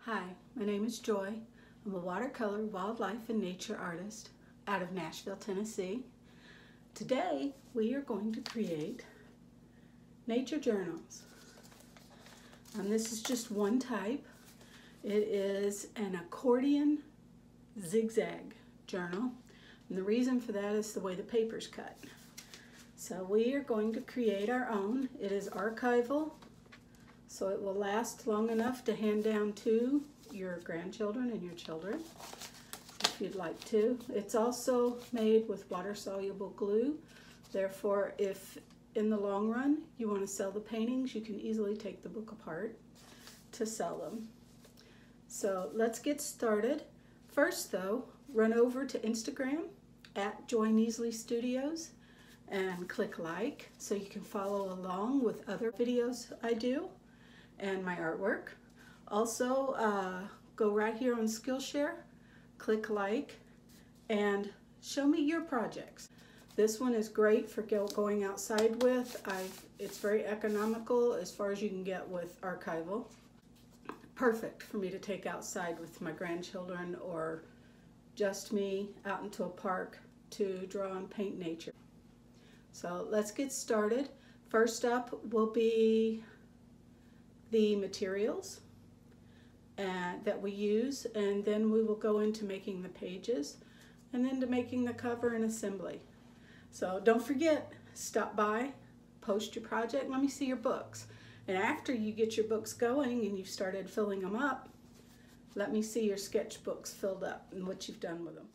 Hi, my name is Joy. I'm a watercolor, wildlife, and nature artist out of Nashville, Tennessee. Today, we are going to create nature journals. And this is just one type. It is an accordion zigzag journal. And the reason for that is the way the paper's cut. So we are going to create our own. It is archival, so it will last long enough to hand down to your grandchildren and your children if you'd like to. It's also made with water-soluble glue. Therefore, if in the long run you want to sell the paintings, you can easily take the book apart to sell them. So let's get started. First though, run over to Instagram at Joy Neasley Studios and click like so you can follow along with other videos I do and my artwork. Also, go right here on Skillshare, click like, and show me your projects. This one is great for going outside with. It's very economical as far as you can get with archival. Perfect for me to take outside with my grandchildren or just me out into a park to draw and paint nature. So let's get started. First up will be the materials that we use, and then we will go into making the pages and then to making the cover and assembly. So don't forget, stop by, post your project, let me see your books. And after you get your books going and you've started filling them up, let me see your sketchbooks filled up and what you've done with them.